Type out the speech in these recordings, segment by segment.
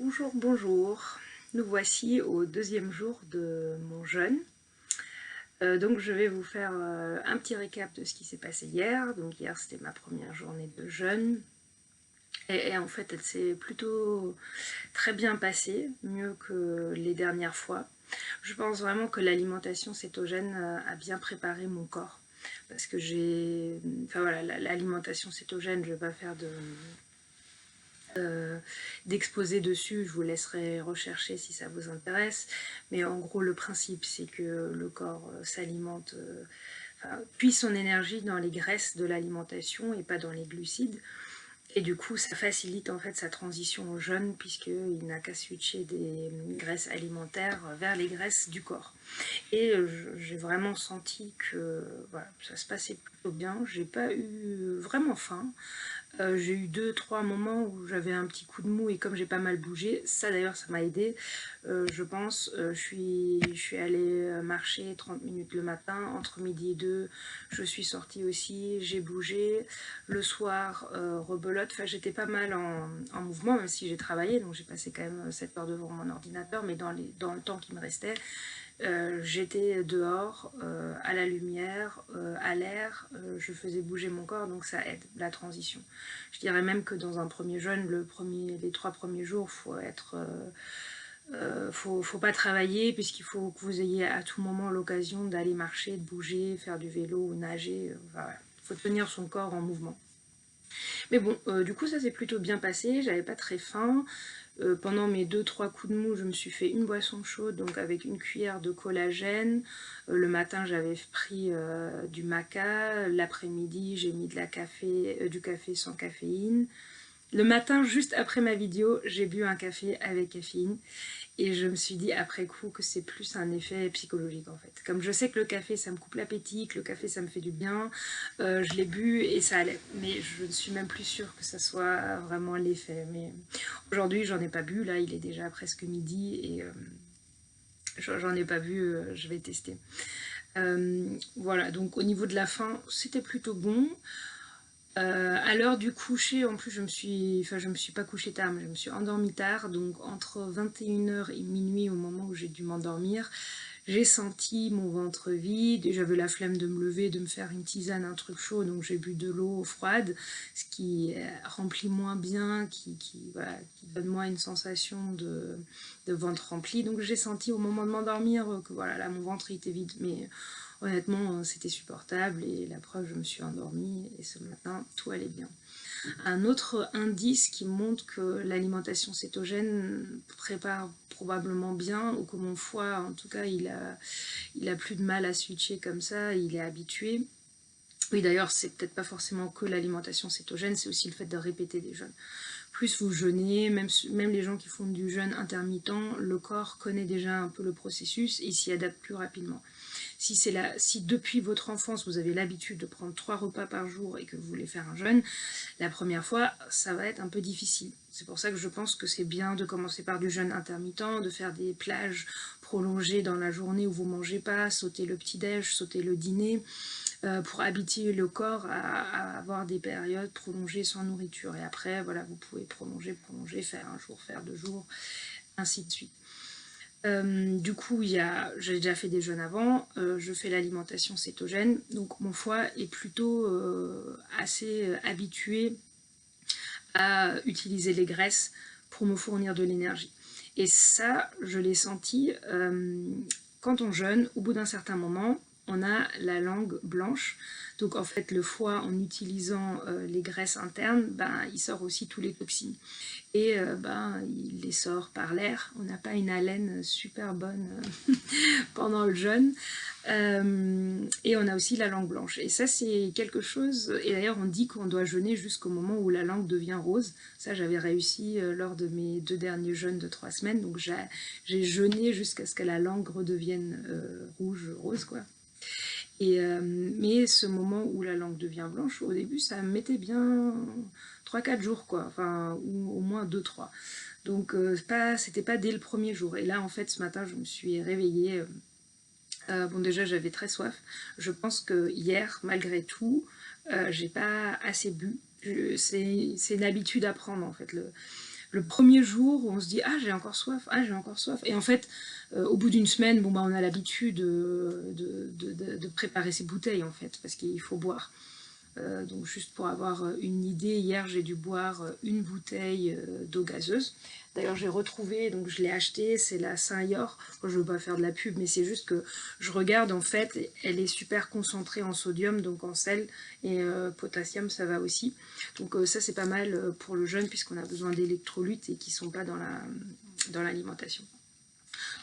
Bonjour, bonjour. Nous voici au deuxième jour de mon jeûne. Donc je vais vous faire un petit récap de ce qui s'est passé hier. Donc hier c'était ma première journée de jeûne. Et en fait elle s'est plutôt très bien passée, mieux que les dernières fois. Je pense vraiment que l'alimentation cétogène a bien préparé mon corps. Parce que enfin voilà, l'alimentation cétogène, je ne vais pas faire d'exposer dessus, je vous laisserai rechercher si ça vous intéresse, mais en gros le principe c'est que le corps s'alimente, puise son énergie dans les graisses de l'alimentation et pas dans les glucides, et du coup ça facilite en fait sa transition au jeûne puisqu'il n'a qu'à switcher des graisses alimentaires vers les graisses du corps. Et j'ai vraiment senti que voilà, ça se passait plutôt bien, j'ai pas eu vraiment faim. J'ai eu 2-3 moments où j'avais un petit coup de mou et comme j'ai pas mal bougé, ça d'ailleurs ça m'a aidé, je pense. Je suis allée marcher 30 minutes le matin, entre midi et 2, je suis sortie aussi, j'ai bougé. Le soir, rebelote, enfin j'étais pas mal en mouvement, même si j'ai travaillé, donc j'ai passé quand même 7 heures devant mon ordinateur, mais dans le temps qui me restait, j'étais dehors, à la lumière, à l'air, je faisais bouger mon corps, donc ça aide la transition. Je dirais même que dans un premier jeûne, les 3 premiers jours, faut pas travailler puisqu'il faut que vous ayez à tout moment l'occasion d'aller marcher, de bouger, faire du vélo ou nager. Voilà. Faut tenir son corps en mouvement. Mais bon, du coup ça s'est plutôt bien passé, j'avais pas très faim. Pendant mes 2-3 coups de mou, je me suis fait une boisson chaude, donc avec une cuillère de collagène. Le matin, j'avais pris du maca. L'après-midi, j'ai mis du café sans caféine. Le matin, juste après ma vidéo, j'ai bu un café avec caféine. Et je me suis dit après coup que c'est plus un effet psychologique en fait. Comme je sais que le café ça me coupe l'appétit, que le café ça me fait du bien, je l'ai bu et ça allait. Mais je ne suis même plus sûre que ça soit vraiment l'effet. Mais aujourd'hui j'en ai pas bu, là il est déjà presque midi et j'en ai pas bu, je vais tester. Voilà, donc au niveau de la faim, c'était plutôt bon. À l'heure du coucher, en plus, je me suis pas couchée tard, mais je me suis endormie tard. Donc, entre 21 h et minuit, au moment où j'ai dû m'endormir, j'ai senti mon ventre vide et j'avais la flemme de me lever, de me faire une tisane, un truc chaud. Donc, j'ai bu de l'eau froide, ce qui remplit moins bien, voilà, qui donne moins une sensation de ventre rempli. Donc, j'ai senti au moment de m'endormir que voilà, là, mon ventre était vide. Mais honnêtement, c'était supportable et la preuve, je me suis endormie et ce matin, tout allait bien. Un autre indice qui montre que l'alimentation cétogène prépare probablement bien, ou que mon foie, en tout cas, il a plus de mal à switcher comme ça, il est habitué. Oui, d'ailleurs, c'est peut-être pas forcément que l'alimentation cétogène, c'est aussi le fait de répéter des jeûnes. Plus vous jeûnez, même les gens qui font du jeûne intermittent, le corps connaît déjà un peu le processus et s'y adapte plus rapidement. Si depuis votre enfance vous avez l'habitude de prendre 3 repas par jour et que vous voulez faire un jeûne, la première fois ça va être un peu difficile. C'est pour ça que je pense que c'est bien de commencer par du jeûne intermittent, de faire des plages prolongées dans la journée où vous ne mangez pas, sauter le petit-déj, sauter le dîner, pour habituer le corps à avoir des périodes prolongées sans nourriture. Et après, voilà, vous pouvez prolonger, faire un jour, faire 2 jours, ainsi de suite. Du coup, j'ai déjà fait des jeûnes avant, je fais l'alimentation cétogène, donc mon foie est plutôt assez habitué à utiliser les graisses pour me fournir de l'énergie. Et ça, je l'ai senti quand on jeûne, au bout d'un certain moment, on a la langue blanche. Donc en fait, le foie, en utilisant les graisses internes, il sort aussi tous les toxines. Et il les sort par l'air. On n'a pas une haleine super bonne pendant le jeûne. Et on a aussi la langue blanche. Et ça, c'est quelque chose... Et d'ailleurs, on dit qu'on doit jeûner jusqu'au moment où la langue devient rose. Ça, j'avais réussi lors de mes 2 derniers jeûnes de 3 semaines. Donc, j'ai jeûné jusqu'à ce que la langue redevienne rouge, rose, quoi. Mais ce moment où la langue devient blanche, au début, ça me mettait bien 3-4 jours, quoi. Enfin, ou au moins 2-3. Donc, c'était pas dès le premier jour. Et là, en fait, ce matin, je me suis réveillée... bon, déjà, j'avais très soif. Je pense que hier, malgré tout, j'ai pas assez bu. C'est une habitude à prendre, en fait. le premier jour où on se dit ah j'ai encore soif, ah j'ai encore soif, et en fait au bout d'une semaine bon bah on a l'habitude de préparer ses bouteilles en fait parce qu'il faut boire. Donc juste pour avoir une idée, hier j'ai dû boire une bouteille d'eau gazeuse. D'ailleurs j'ai retrouvé, donc je l'ai acheté, c'est la Saint-Yor. Je ne veux pas faire de la pub, mais c'est juste que je regarde en fait, elle est super concentrée en sodium, donc en sel, et potassium ça va aussi. Donc ça c'est pas mal pour le jeûne puisqu'on a besoin d'électrolytes et qui ne sont pas dans l'alimentation.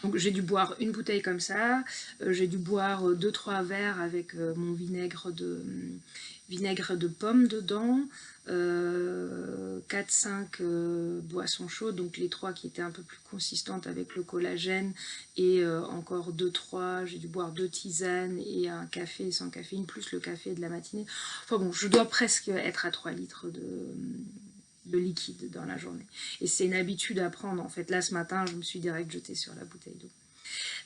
Donc j'ai dû boire une bouteille comme ça, j'ai dû boire 2-3 verres avec mon vinaigre de pomme dedans, 4-5 boissons chaudes, donc les 3 qui étaient un peu plus consistantes avec le collagène, et encore 2-3, j'ai dû boire 2 tisanes et un café sans caféine, plus le café de la matinée. Enfin bon, je dois presque être à 3 litres de liquide dans la journée. Et c'est une habitude à prendre en fait. Là ce matin, je me suis direct jetée sur la bouteille d'eau.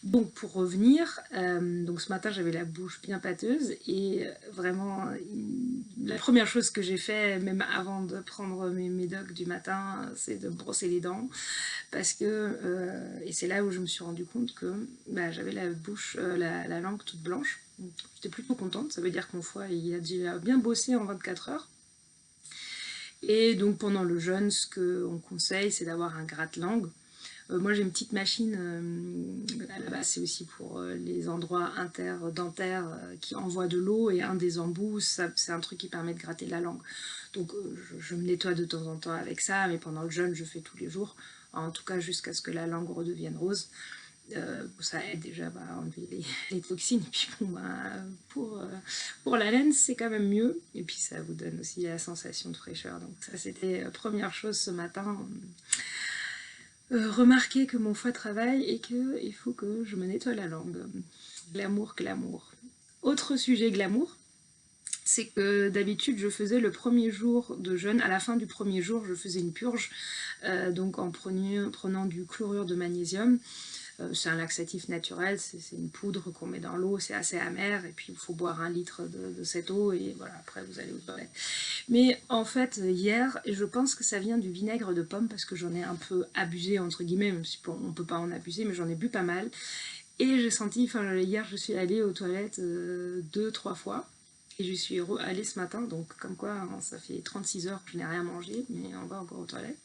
Donc pour revenir, donc ce matin j'avais la bouche bien pâteuse et vraiment la première chose que j'ai fait, même avant de prendre mes médocs du matin, c'est de brosser les dents parce que, et c'est là où je me suis rendu compte que bah, j'avais la bouche, la langue toute blanche. J'étais plutôt contente, ça veut dire que mon foie il a déjà bien bossé en 24 heures. Et donc pendant le jeûne, ce qu'on conseille, c'est d'avoir un gratte-langue. Moi j'ai une petite machine, à la base c'est aussi pour les endroits interdentaires qui envoient de l'eau, et un des embouts, c'est un truc qui permet de gratter la langue. Donc je me nettoie de temps en temps avec ça, mais pendant le jeûne je fais tous les jours, en tout cas jusqu'à ce que la langue redevienne rose. Ça aide déjà à enlever les toxines, et puis bon, pour la laine c'est quand même mieux, et puis ça vous donne aussi la sensation de fraîcheur. Donc ça c'était première chose ce matin, remarquer que mon foie travaille et qu'il faut que je me nettoie la langue. Glamour, glamour. Autre sujet glamour, c'est que d'habitude je faisais le premier jour de jeûne, à la fin du premier jour je faisais une purge, donc en prenant du chlorure de magnésium. C'est un laxatif naturel, c'est une poudre qu'on met dans l'eau, c'est assez amer, et puis il faut boire 1 litre de cette eau, et voilà, après vous allez aux toilettes. Mais en fait, hier, et je pense que ça vient du vinaigre de pomme, parce que j'en ai un peu abusé, entre guillemets, même si on ne peut pas en abuser, mais j'en ai bu pas mal. Et j'ai senti, enfin hier je suis allée aux toilettes 2-3 fois, et je suis allée ce matin, donc comme quoi hein, ça fait 36 heures que je n'ai rien mangé, mais on va encore aux toilettes.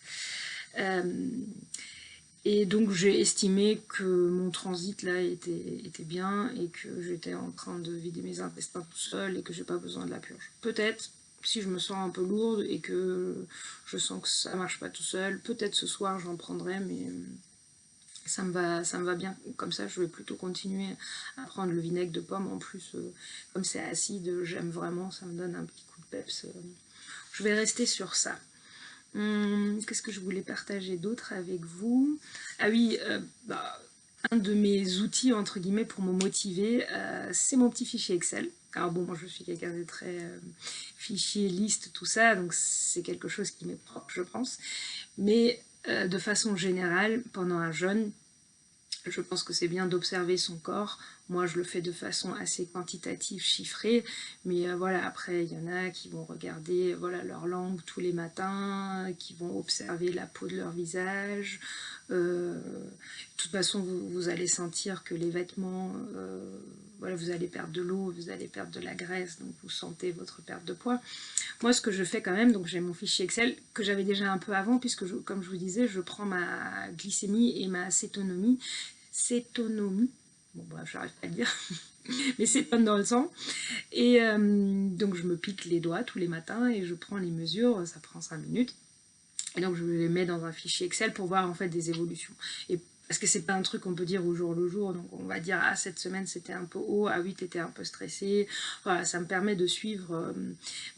Et donc j'ai estimé que mon transit là était bien, et que j'étais en train de vider mes intestins tout seul, et que j'ai pas besoin de la purge. Peut-être, si je me sens un peu lourde et que je sens que ça marche pas tout seul, peut-être ce soir j'en prendrai, mais ça me va bien comme ça. Je vais plutôt continuer à prendre le vinaigre de pomme. En plus, comme c'est acide, j'aime vraiment, ça me donne un petit coup de peps. Je vais rester sur ça. Qu'est-ce que je voulais partager d'autre avec vous? Ah oui, un de mes outils, entre guillemets, pour me motiver, c'est mon petit fichier Excel. Alors bon, moi je suis quelqu'un de très fichier, liste, tout ça, donc c'est quelque chose qui m'est propre, je pense. Mais de façon générale, pendant un jeûne, je pense que c'est bien d'observer son corps. Moi, je le fais de façon assez quantitative, chiffrée, mais voilà, après, il y en a qui vont regarder voilà, leur langue tous les matins, qui vont observer la peau de leur visage. De toute façon, vous allez sentir que les vêtements, voilà, vous allez perdre de l'eau, vous allez perdre de la graisse, donc vous sentez votre perte de poids. Moi, ce que je fais quand même, donc j'ai mon fichier Excel que j'avais déjà un peu avant, puisque comme je vous disais, je prends ma glycémie et ma cétonomie. Bon bref, j'arrive pas à le dire, mais cétone dans le sang. Et donc je me pique les doigts tous les matins et je prends les mesures, ça prend 5 minutes. Et donc je les mets dans un fichier Excel pour voir en fait des évolutions. Et parce que c'est pas un truc qu'on peut dire au jour le jour, donc on va dire ah cette semaine c'était un peu haut, ah oui t'étais un peu stressé, voilà, ça me permet de suivre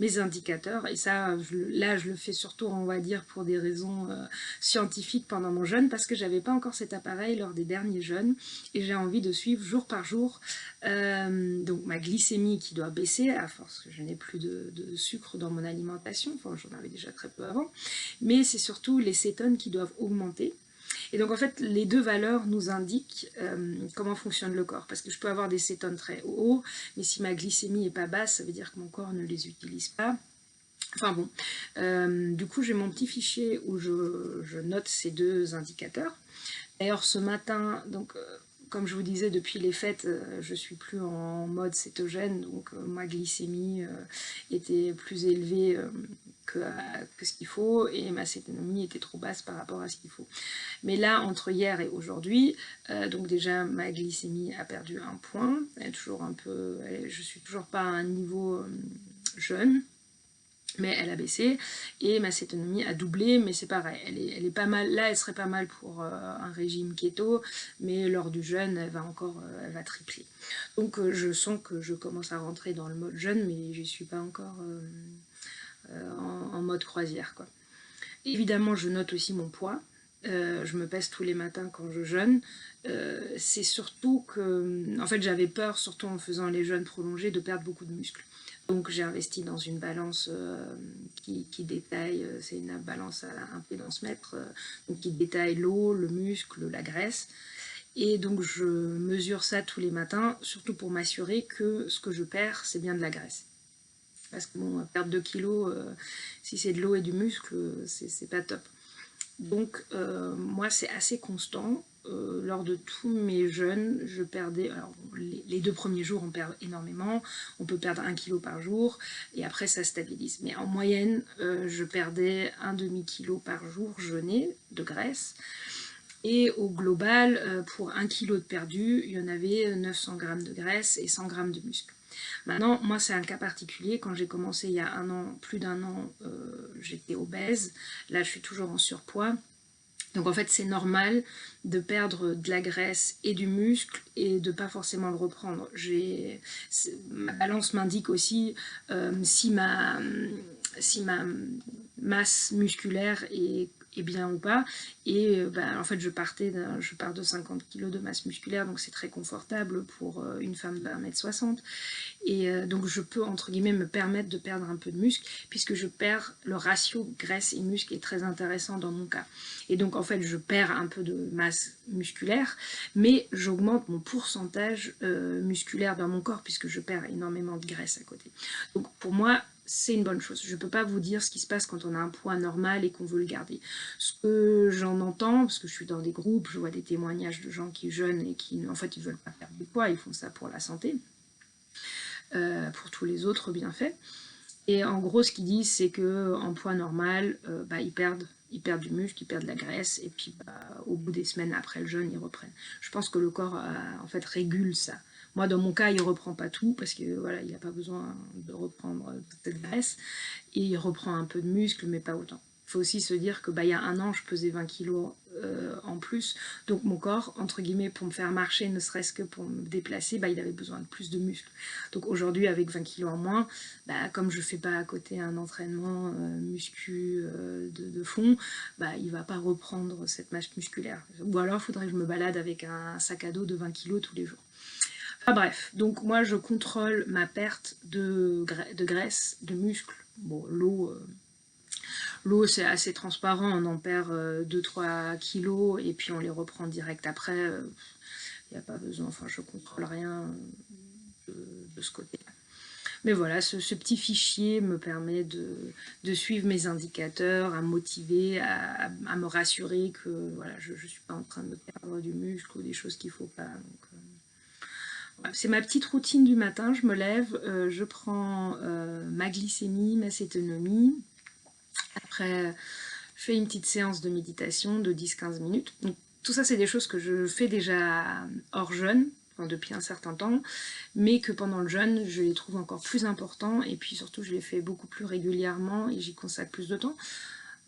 mes indicateurs, et ça là je le fais surtout on va dire pour des raisons scientifiques pendant mon jeûne, parce que j'avais pas encore cet appareil lors des derniers jeûnes, et j'ai envie de suivre jour par jour donc ma glycémie qui doit baisser à force que je n'ai plus de sucre dans mon alimentation, enfin j'en avais déjà très peu avant, mais c'est surtout les cétones qui doivent augmenter. Et donc en fait les deux valeurs nous indiquent comment fonctionne le corps, parce que je peux avoir des cétones très hauts, mais si ma glycémie est pas basse, ça veut dire que mon corps ne les utilise pas. Enfin bon, du coup j'ai mon petit fichier où je note ces 2 indicateurs. D'ailleurs ce matin, donc comme je vous disais, depuis les fêtes, je suis plus en mode cétogène, donc ma glycémie était plus élevée que ce qu'il faut, et ma cétonomie était trop basse par rapport à ce qu'il faut. Mais là, entre hier et aujourd'hui, donc déjà ma glycémie a perdu 1 point, elle est toujours un peu, je suis toujours pas à un niveau jeune, mais elle a baissé, et ma cétonomie a doublé, mais c'est pareil, elle est pas mal, là elle serait pas mal pour un régime keto, mais lors du jeûne, elle va tripler. Donc je sens que je commence à rentrer dans le mode jeûne, mais je suis pas encore en mode croisière, quoi. Évidemment, je note aussi mon poids. Je me pèse tous les matins quand je jeûne. C'est surtout que, en fait, j'avais peur, surtout en faisant les jeûnes prolongés, de perdre beaucoup de muscles. Donc j'ai investi dans une balance qui détaille, c'est une balance à impédance mètre, donc qui détaille l'eau, le muscle, la graisse. Et donc je mesure ça tous les matins, surtout pour m'assurer que ce que je perds, c'est bien de la graisse. Parce que bon, perdre 2 kilos, si c'est de l'eau et du muscle, c'est pas top. Donc moi c'est assez constant. Lors de tous mes jeûnes, je perdais, alors les 2 premiers jours on perd énormément, on peut perdre 1 kilo par jour, et après ça stabilise. Mais en moyenne, je perdais un demi-kilo par jour jeûné de graisse, et au global, pour 1 kilo de perdu, il y en avait 900 grammes de graisse et 100 grammes de muscle. Maintenant, moi c'est un cas particulier, quand j'ai commencé il y a un an, plus d'un an, j'étais obèse, là je suis toujours en surpoids. Donc en fait c'est normal de perdre de la graisse et du muscle et de pas forcément le reprendre. Ma balance m'indique aussi si ma masse musculaire est bien ou pas, et en fait je pars de 50 kg de masse musculaire, donc c'est très confortable pour une femme de 1m60, et donc je peux entre guillemets me permettre de perdre un peu de muscle, puisque je perds, le ratio graisse et muscle est très intéressant dans mon cas, et donc en fait je perds un peu de masse musculaire, mais j'augmente mon pourcentage musculaire dans mon corps, puisque je perds énormément de graisse à côté. Donc pour moi c'est une bonne chose. Je ne peux pas vous dire ce qui se passe quand on a un poids normal et qu'on veut le garder. Ce que j'en entends, parce que je suis dans des groupes, je vois des témoignages de gens qui jeûnent et qui, en fait, ils veulent pas perdre du poids, ils font ça pour la santé, pour tous les autres bienfaits. Et en gros, ce qu'ils disent, c'est qu'en poids normal, ils perdent du muscle, ils perdent de la graisse, et puis au bout des semaines après le jeûne, ils reprennent. Je pense que le corps, en fait, régule ça. Moi, dans mon cas, il ne reprend pas tout, parce que voilà, il n'a pas besoin de reprendre toute cette graisse, et il reprend un peu de muscle, mais pas autant. Il faut aussi se dire que il y a un an, je pesais 20 kilos en plus, donc mon corps, entre guillemets, pour me faire marcher, ne serait-ce que pour me déplacer, il avait besoin de plus de muscles. Donc aujourd'hui, avec 20 kilos en moins, comme je ne fais pas à côté un entraînement muscu de fond, il ne va pas reprendre cette masse musculaire. Ou alors, il faudrait que je me balade avec un sac à dos de 20 kilos tous les jours. Enfin bref, donc moi je contrôle ma perte de graisse, de muscle. Bon, l'eau c'est assez transparent, on en perd 2-3 kilos et puis on les reprend direct après. Il n'y a pas besoin, enfin je contrôle rien de ce côté-là. Mais voilà, ce petit fichier me permet de suivre mes indicateurs, à me motiver, à me rassurer que voilà, je ne suis pas en train de perdre du muscle ou des choses qu'il ne faut pas. Donc, c'est ma petite routine du matin, je me lève, je prends ma glycémie, ma cétonomie. Après, je fais une petite séance de méditation de 10-15 minutes. Donc, tout ça, c'est des choses que je fais déjà hors jeûne, depuis un certain temps, mais que pendant le jeûne, je les trouve encore plus importants, et puis surtout, je les fais beaucoup plus régulièrement et j'y consacre plus de temps.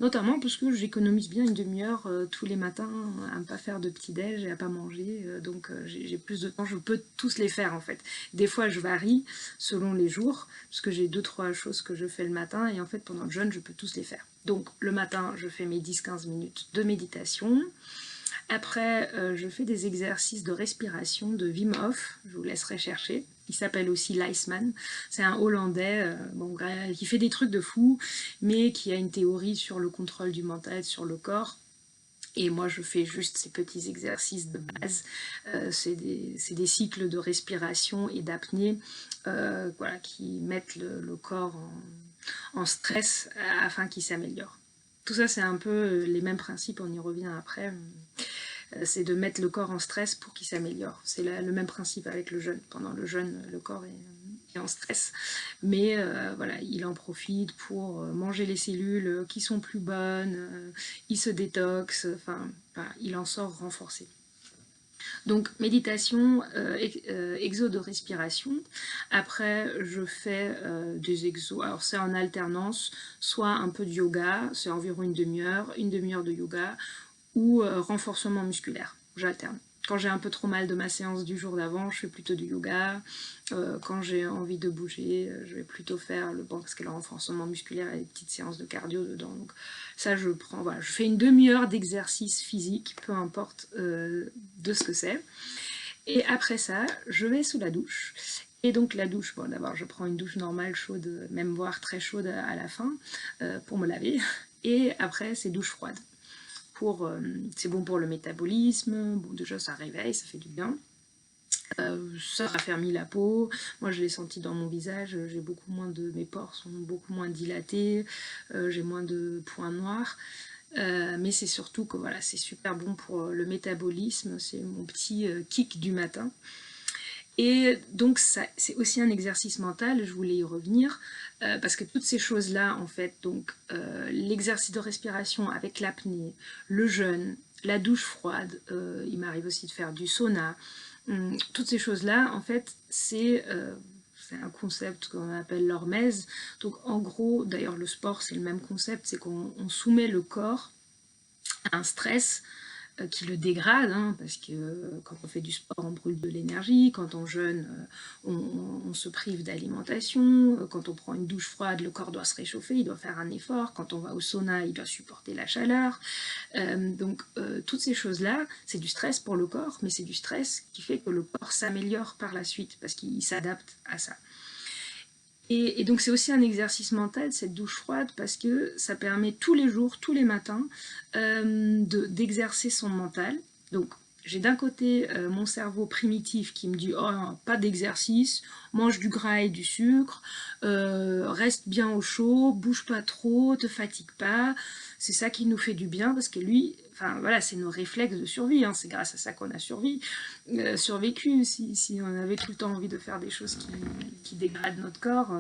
Notamment parce que j'économise bien une demi-heure tous les matins à ne pas faire de petit-déj et à pas manger. Donc j'ai plus de temps, je peux tous les faire en fait. Des fois je varie selon les jours, parce que j'ai 2-3 choses que je fais le matin, et en fait pendant le jeûne je peux tous les faire. Donc le matin je fais mes 10-15 minutes de méditation. Après, je fais des exercices de respiration de Wim Hof, je vous laisserai chercher. Il s'appelle aussi Leisman. C'est un Hollandais qui fait des trucs de fou, mais qui a une théorie sur le contrôle du mental, sur le corps. Et moi, je fais juste ces petits exercices de base. C'est des cycles de respiration et d'apnée qui mettent le corps en stress afin qu'il s'améliore. Tout ça, c'est un peu les mêmes principes, on y revient après. C'est de mettre le corps en stress pour qu'il s'améliore. C'est le même principe avec le jeûne. Pendant le jeûne, le corps est en stress. Mais voilà, il en profite pour manger les cellules qui sont plus bonnes, il se détoxe, enfin, il en sort renforcé. Donc méditation, exo de respiration. Après, je fais des exos. Alors c'est en alternance, soit un peu de yoga, c'est environ une demi-heure de yoga, ou renforcement musculaire. J'alterne. Quand j'ai un peu trop mal de ma séance du jour d'avant, je fais plutôt du yoga. Quand j'ai envie de bouger, je vais plutôt faire le banc parce que le renforcement musculaire et des petites séances de cardio dedans. Donc ça, je prends. Voilà, je fais une demi-heure d'exercice physique, peu importe de ce que c'est. Et après ça, je vais sous la douche. Et donc la douche, bon d'abord je prends une douche normale, chaude, même voire très chaude à la fin, pour me laver. Et après, c'est douche froide. C'est bon pour le métabolisme, bon, déjà ça réveille, ça fait du bien. Ça raffermit la peau. Moi je l'ai senti dans mon visage, j'ai beaucoup moins mes pores sont beaucoup moins dilatés, j'ai moins de points noirs. Mais c'est surtout que voilà, c'est super bon pour le métabolisme, c'est mon petit kick du matin. Et donc c'est aussi un exercice mental, je voulais y revenir, parce que toutes ces choses-là, en fait, donc l'exercice de respiration avec l'apnée, le jeûne, la douche froide, il m'arrive aussi de faire du sauna, toutes ces choses-là, en fait, c'est un concept qu'on appelle l'hormèse. Donc en gros, d'ailleurs le sport c'est le même concept, c'est qu'on soumet le corps à un stress qui le dégrade, hein, parce que quand on fait du sport, on brûle de l'énergie, quand on jeûne, on se prive d'alimentation, quand on prend une douche froide, le corps doit se réchauffer, il doit faire un effort, quand on va au sauna, il doit supporter la chaleur. Donc toutes ces choses-là, c'est du stress pour le corps, mais c'est du stress qui fait que le corps s'améliore par la suite, parce qu'il s'adapte à ça. Et donc c'est aussi un exercice mental, cette douche froide, parce que ça permet tous les jours, tous les matins, d'exercer son mental. Donc j'ai d'un côté mon cerveau primitif qui me dit oh pas d'exercice, mange du gras et du sucre, reste bien au chaud, bouge pas trop, te fatigue pas. C'est ça qui nous fait du bien parce que lui, enfin voilà, c'est nos réflexes de survie, hein, c'est grâce à ça qu'on a survécu. Si on avait tout le temps envie de faire des choses qui dégradent notre corps,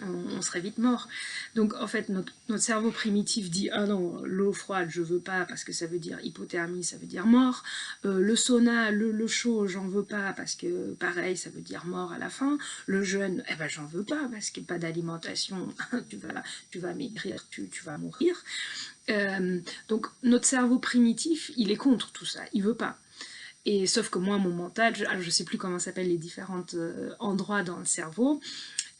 on serait vite mort. Donc en fait, notre cerveau primitif dit ah non, l'eau froide, je veux pas parce que ça veut dire hypothermie, ça veut dire mort. Le sauna, le chaud, j'en veux pas parce que pareil, ça veut dire mort à la fin. Le jeûne, eh ben j'en veux pas parce que pas d'alimentation, tu vas maigrir, tu vas mourir. Donc notre cerveau primitif, il est contre tout ça, il veut pas. Et sauf que moi, mon mental, je sais plus comment s'appellent les différents endroits dans le cerveau.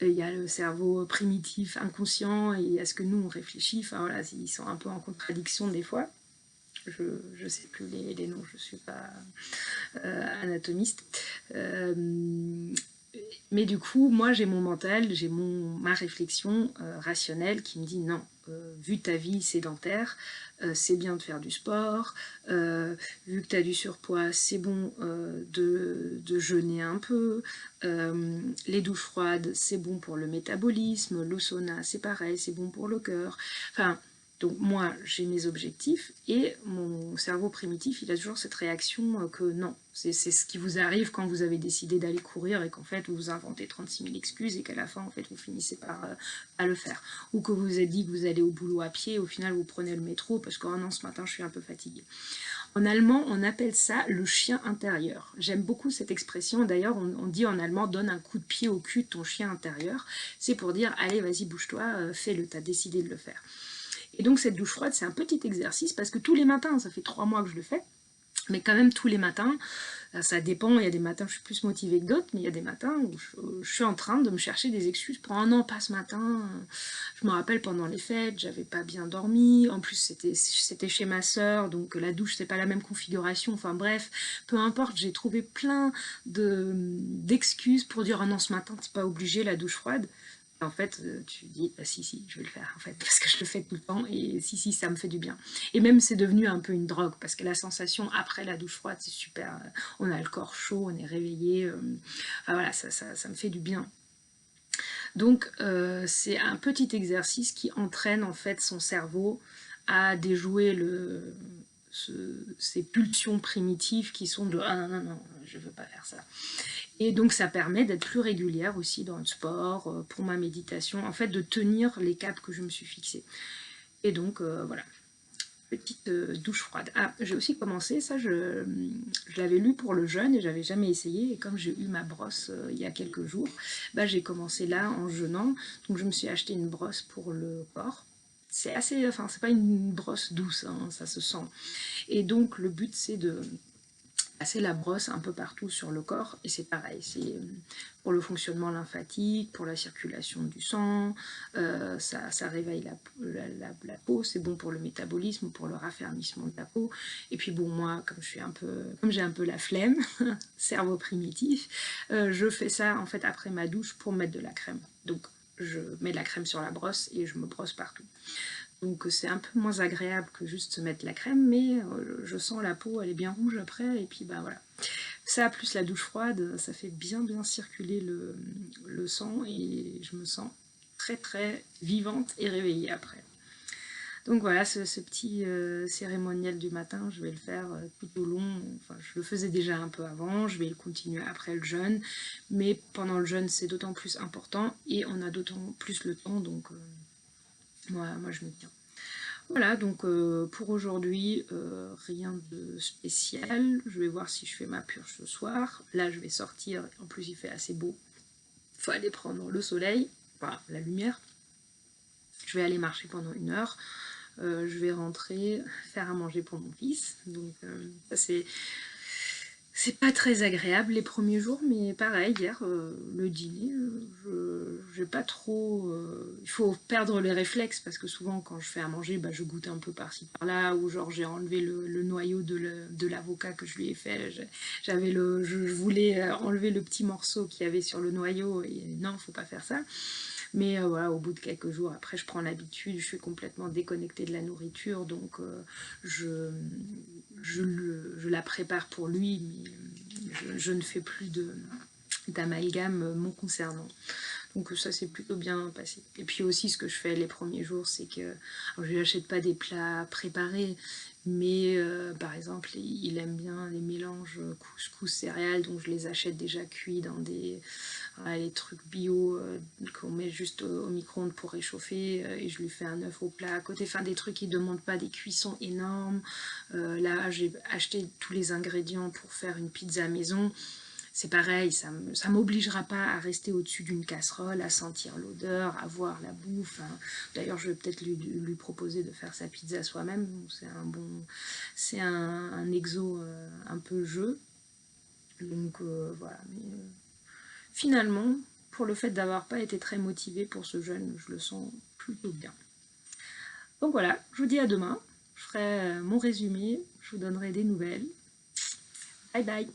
Il y a le cerveau primitif, inconscient, et il y a ce que nous on réfléchit. Enfin voilà, ils sont un peu en contradiction des fois. Je sais plus les noms, je suis pas anatomiste. Mais du coup, moi j'ai mon mental, j'ai ma réflexion rationnelle qui me dit non, vu ta vie sédentaire, c'est bien de faire du sport, vu que tu as du surpoids, c'est bon de jeûner un peu, les douches froides, c'est bon pour le métabolisme, le sauna, c'est pareil, c'est bon pour le cœur. Enfin, donc moi, j'ai mes objectifs et mon cerveau primitif, il a toujours cette réaction que non, c'est ce qui vous arrive quand vous avez décidé d'aller courir et qu'en fait, vous vous inventez 36 000 excuses et qu'à la fin, en fait, vous finissez par le faire. Ou que vous vous êtes dit que vous allez au boulot à pied et au final, vous prenez le métro parce que oh non, ce matin, je suis un peu fatiguée. En allemand, on appelle ça le chien intérieur. J'aime beaucoup cette expression. D'ailleurs, on dit en allemand, donne un coup de pied au cul de ton chien intérieur. C'est pour dire, allez, vas-y, bouge-toi, fais-le, t'as décidé de le faire. Et donc cette douche froide, c'est un petit exercice parce que tous les matins, ça fait 3 mois que je le fais, mais quand même tous les matins, ça dépend, il y a des matins où je suis plus motivée que d'autres, mais il y a des matins où je suis en train de me chercher des excuses pour non, pas ce matin. Je me rappelle pendant les fêtes, j'avais pas bien dormi, en plus c'était chez ma sœur, donc la douche c'est pas la même configuration, enfin bref, peu importe, j'ai trouvé plein d'excuses pour dire non, ce matin t'es pas obligé la douche froide. En fait, tu dis, bah, si, je vais le faire, en fait, parce que je le fais tout le temps, et si, ça me fait du bien. Et même, c'est devenu un peu une drogue, parce que la sensation après la douche froide, c'est super. On a le corps chaud, on est réveillé. Enfin voilà, ça me fait du bien. Donc c'est un petit exercice qui entraîne en fait son cerveau à déjouer ces pulsions primitives qui sont de « ah non, non, non, je veux pas faire ça ». Et donc ça permet d'être plus régulière aussi dans le sport, pour ma méditation, en fait de tenir les caps que je me suis fixés. Et donc voilà, petite douche froide. Ah, j'ai aussi commencé, ça je l'avais lu pour le jeûne et j'avais jamais essayé, et comme j'ai eu ma brosse il y a quelques jours, bah, j'ai commencé là en jeûnant, donc je me suis acheté une brosse pour le corps. C'est assez, enfin c'est pas une brosse douce, hein, ça se sent. Et donc le but c'est de passer la brosse un peu partout sur le corps, et c'est pareil, c'est pour le fonctionnement lymphatique, pour la circulation du sang, ça réveille la peau, c'est bon pour le métabolisme, pour le raffermissement de la peau. Et puis bon, moi, comme j'ai un peu la flemme, cerveau primitif, je fais ça en fait après ma douche pour mettre de la crème. Donc je mets de la crème sur la brosse et je me brosse partout. Donc c'est un peu moins agréable que juste se mettre la crème, mais je sens la peau, elle est bien rouge après, et puis bah voilà. Ça, plus la douche froide, ça fait bien circuler le sang, et je me sens très très vivante et réveillée après. Donc voilà, ce petit cérémoniel du matin, je vais le faire tout au long. Enfin, je le faisais déjà un peu avant, je vais le continuer après le jeûne, mais pendant le jeûne, c'est d'autant plus important, et on a d'autant plus le temps, donc moi je me tiens. Voilà, donc pour aujourd'hui, rien de spécial. Je vais voir si je fais ma purge ce soir. Là, je vais sortir, en plus il fait assez beau. Il faut aller prendre le soleil, enfin la lumière. Je vais aller marcher pendant 1 heure. Je vais rentrer, faire à manger pour mon fils. Donc ça c'est pas très agréable les premiers jours, mais pareil, hier, le dîner, j'ai pas trop... il faut perdre les réflexes, parce que souvent, quand je fais à manger, bah, je goûte un peu par-ci, par-là, ou genre j'ai enlevé le noyau de l'avocat que je lui ai fait. Je voulais enlever le petit morceau qu'il y avait sur le noyau, et non, faut pas faire ça. Mais voilà, au bout de quelques jours, après, je prends l'habitude, je suis complètement déconnectée de la nourriture, donc je la prépare pour lui, mais je ne fais plus d'amalgame me concernant. Donc ça s'est plutôt bien passé. Et puis aussi, ce que je fais les premiers jours, c'est que je lui achète pas des plats préparés, mais par exemple, il aime bien les mélanges couscous céréales, donc je les achète déjà cuits dans les trucs bio qu'on met juste au micro-ondes pour réchauffer, et je lui fais un œuf au plat à côté. Enfin, des trucs qui ne demandent pas des cuissons énormes. Là, j'ai acheté tous les ingrédients pour faire une pizza maison. C'est pareil, ça m'obligera pas à rester au-dessus d'une casserole, à sentir l'odeur, à voir la bouffe. Hein. D'ailleurs, je vais peut-être lui proposer de faire sa pizza soi-même. C'est un exo un peu jeu. Donc voilà. Mais, finalement, pour le fait d'avoir pas été très motivée pour ce jeûne, je le sens plutôt bien. Donc voilà, je vous dis à demain. Je ferai mon résumé, je vous donnerai des nouvelles. Bye bye.